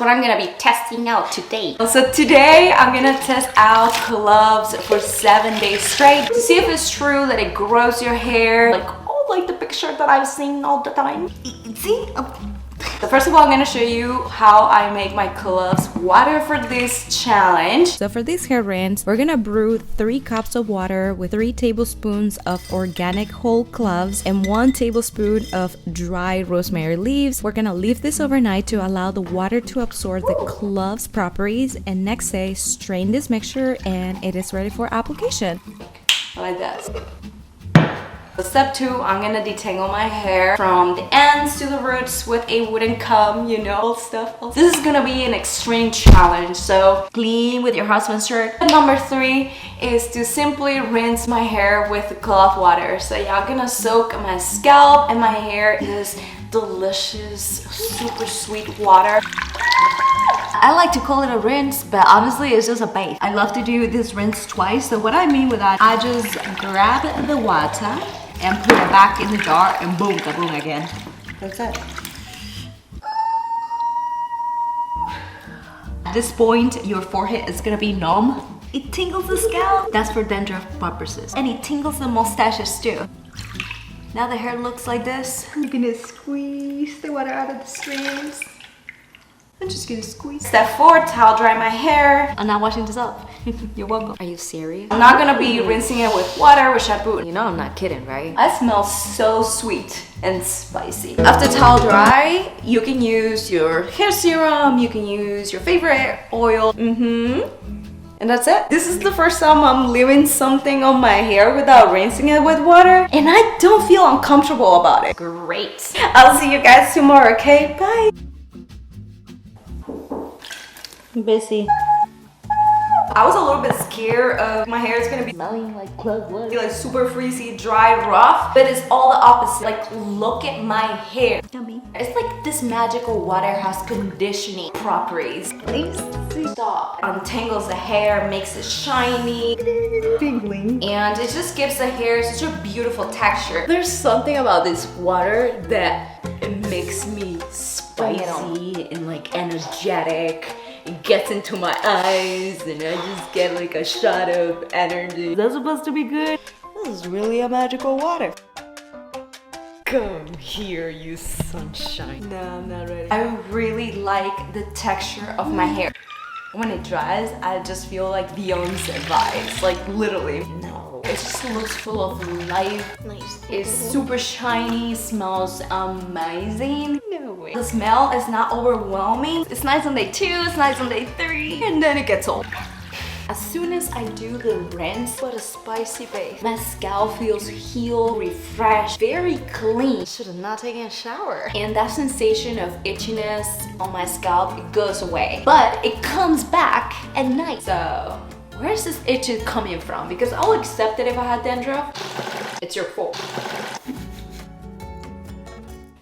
what I'm gonna be testing out today. So today I'm gonna test out cloves for 7 days straight to see if it's true that it grows your hair like the picture that I've seen all the time. See? So first of all, I'm gonna show you how I make my cloves water for this challenge. So for this hair rinse, we're gonna brew 3 cups of water with 3 tablespoons of organic whole cloves and 1 tablespoon of dry rosemary leaves. We're gonna leave this overnight to allow the water to absorb the cloves properties, and next day strain this mixture and it is ready for application. Like this. So step 2, I'm gonna detangle my hair from the ends to the roots with a wooden comb, you know, all stuff. This is gonna be an extreme challenge, so clean with your husband's shirt. Number 3 is to simply rinse my hair with cloth water. So yeah, I'm gonna soak my scalp and my hair in this delicious, super sweet water. I like to call it a rinse, but honestly it's just a bathe. I love to do this rinse twice. So what I mean with that, I just grab the water and put it back in the jar and boom, kaboom again. That's it. At this point, your forehead is gonna be numb. It tingles the scalp. That's for dandruff purposes. And it tingles the mustaches too. Now the hair looks like this. I'm gonna squeeze the water out of the streams. I'm just gonna squeeze. Step 4, towel dry my hair. I'm not washing this up. You're welcome. Are you serious? I'm not gonna be rinsing it with water, with shampoo. You know I'm not kidding, right? I smell so sweet and spicy. After towel dry, you can use your hair serum, you can use your favorite oil. And that's it. This is the first time I'm leaving something on my hair without rinsing it with water, and I don't feel uncomfortable about it. Great. I'll see you guys tomorrow, okay? Bye. Busy. I was a little bit scared of my hair is gonna be Smelling like clove wood. like super frizzy, dry, rough, but it's all the opposite. Like, look at my hair. Yummy. It's like this magical water has conditioning properties. Please Stop. Untangles the hair, makes it shiny, tingling. and it just gives the hair such a beautiful texture. There's something about this water that it makes me spicy and like energetic. It gets into my eyes and I just get like a shot of energy. Is that supposed to be good? This is really a magical water. Come here, you sunshine. No, I'm not ready. I really like the texture of my hair. When it dries, I just feel like Beyonce vibes, like literally. No, it just looks full of life. Nice. It's super shiny, smells amazing. No way. The smell is not overwhelming. It's nice on day 2, it's nice on day 3, and then it gets old. As soon as I do the rinse, what a spicy bathe. My scalp feels healed, refreshed, very clean. Should have not taken a shower. And that sensation of itchiness on my scalp, it goes away. But it comes back at night. So where's this itch coming from? Because I'll accept it if I had dandruff. It's your fault.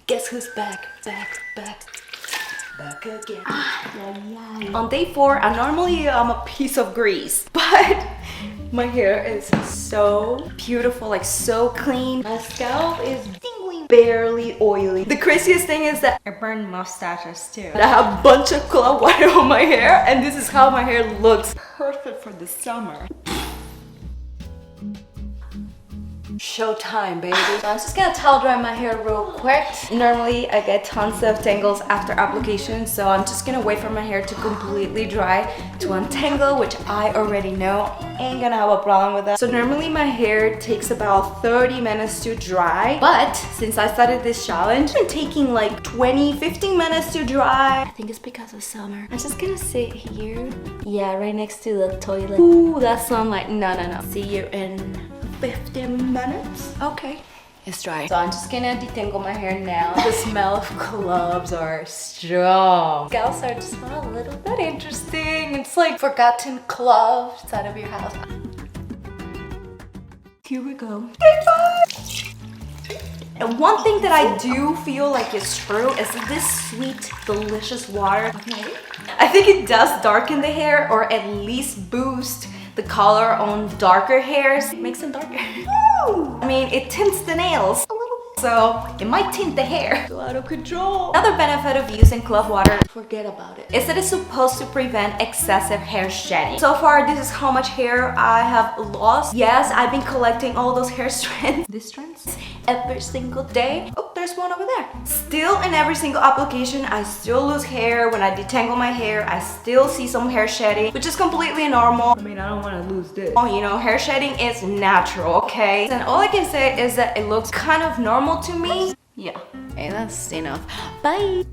Guess who's back? Back again. On day 4, I normally am a piece of grease, but my hair is so beautiful, like so clean. My scalp is tingling, barely oily. The craziest thing is that I burn mustaches too. I have a bunch of clove water on my hair, and this is how my hair looks. Perfect for the summer. Showtime, baby. So I'm just gonna towel dry my hair real quick. Normally I get tons of tangles after application, so I'm just gonna wait for my hair to completely dry to untangle, which I already know. Ain't gonna have a problem with that. So normally my hair takes about 30 minutes to dry, but since I started this challenge, it's been taking like 20-15 minutes to dry. I think it's because of summer. I'm just gonna sit here. Yeah, right next to the toilet. Ooh, that sunlight. No. See you in 15 minutes. Okay. It's dry. So I'm just gonna detangle my hair now. The smell of cloves are strong. Scalp starts to smell a little bit interesting. It's like forgotten clove inside of your house. Here we go. And one thing that I do feel like is true is this sweet, delicious water. Okay. I think it does darken the hair, or at least boost the color on darker hairs. It makes them darker. I mean, it tints the nails a little bit. so it might tint the hair. It's out of control. Another benefit of using clove water, Forget about it. is that it's supposed to prevent excessive hair shedding. So far, this is how much hair I have lost. Yes, I've been collecting all those hair strands. These strands? Every single day. Oh, there's one over there. Still, in every single application, I still lose hair. When I detangle my hair, I still see some hair shedding, which is completely normal. I mean, I don't want to lose this. Oh, you know, hair shedding is natural, okay? And all I can say is that it looks kind of normal to me. Yeah. Hey, that's enough. Bye.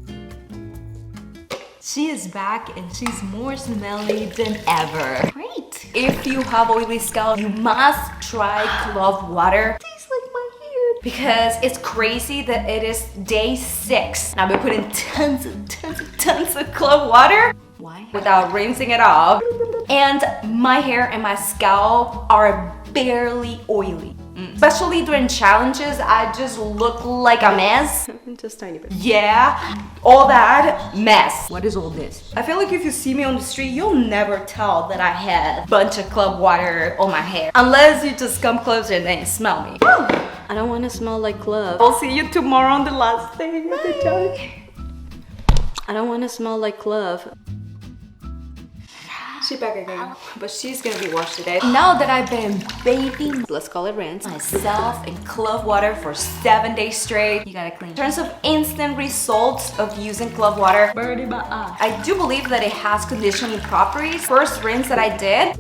She is back and she's more smelly than ever. Great. If you have oily scalp, you must try clove water. Tastes like my hair. Because it's crazy that it is day 6 and I've been putting tons of clove water. Why? Without rinsing it off. And my hair and my scalp are barely oily. Especially during challenges, I just look like a mess. Just tiny bit. Yeah, all that mess. What is all this? I feel like if you see me on the street, you'll never tell that I had a bunch of clove water on my hair. Unless you just come closer and then smell me. I don't want to smell like clove. I'll see you tomorrow on the last day of the challenge. I don't want to smell like clove. She's back again, but she's gonna be washed today. Now that I've been bathing, Let's call it rinse. myself in clove water for 7 days straight, You gotta clean. in terms of instant results of using clove water, Birdie my eye. I do believe that it has conditioning properties. First rinse that I did,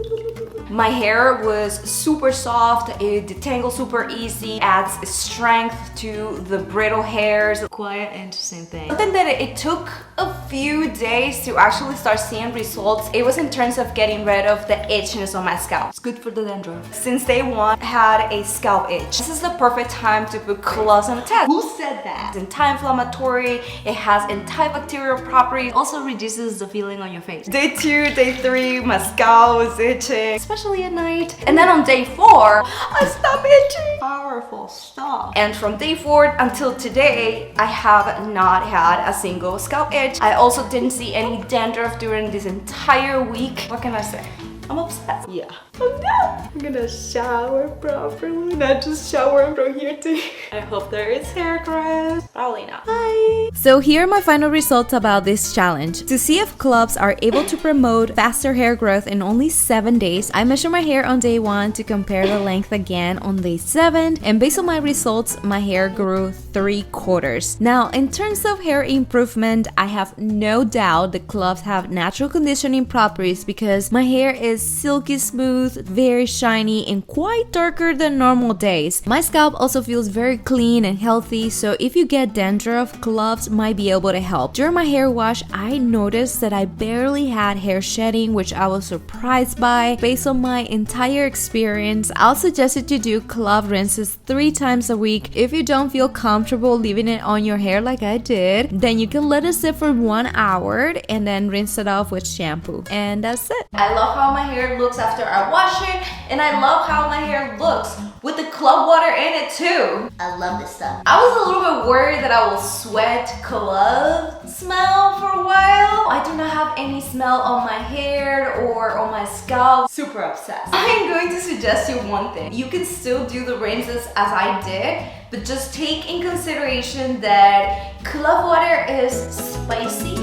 my hair was super soft, it detangled super easy, adds strength to the brittle hairs. Quite an interesting thing. Something that it took a few days to actually start seeing results. It was in terms of getting rid of the itchiness on my scalp. It's good for the dandruff. Since day 1, I had a scalp itch. This is the perfect time to put cloves on the test. Who said that? It's anti-inflammatory, it has antibacterial properties. Also reduces the feeling on your face. Day 2, day 3, my scalp was itching, especially at night. And then on day 4, I stopped itching. Powerful stuff. And from day 4 until today, I have not had a single scalp itch. I also didn't see any dandruff during this entire week. What can I say? I'm obsessed. Yeah. Oh no! I'm gonna shower properly, not just shower from here to here. I hope there is hair grass. Probably not. Bye! So here are my final results about this challenge. To see if cloves are able to promote faster hair growth in only 7 days, I measured my hair on day 1 to compare the length again on day 7, and based on my results, my hair grew 3/4. Now, in terms of hair improvement, I have no doubt the cloves have natural conditioning properties because my hair is silky smooth, very shiny, and quite darker than normal days. My scalp also feels very clean and healthy, so if you get dandruff, cloves might be able to help. During my hair wash, I noticed that I barely had hair shedding, which I was surprised by. Based on my entire experience, I'll suggest you to do clove rinses 3 times a week. If you don't feel comfortable leaving it on your hair like I did, then you can let it sit for 1 hour and then rinse it off with shampoo. And that's it. I love how my hair looks after I wash it, and I love how my hair looks with the clove water in it too. I love this stuff. I was a little bit worried that I will sweat clove smell for a while. I do not have any smell on my hair or on my scalp. Super obsessed. I'm going to suggest you one thing. You can still do the rinses as I did, but just take in consideration that clove water is spicy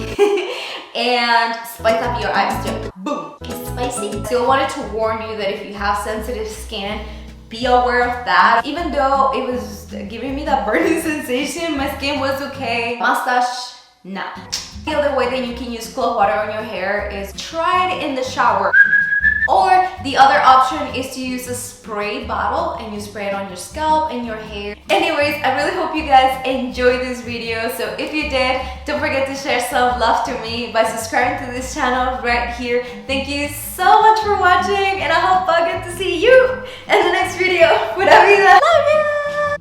and spice up your eyes too. Boom. It's spicy. So I wanted to warn you that if you have sensitive skin, be aware of that. Even though it was giving me that burning sensation, my skin was okay. Mustache, nah. The other way that you can use clove water on your hair is try it in the shower. Or the other option is to use a spray bottle and you spray it on your scalp and your hair. Anyways, I really hope you guys enjoyed this video. So if you did, don't forget to share some love to me by subscribing to this channel right here. Thank you so much for watching, and I hope I get to see you in the next video. Pura Vida. Love you!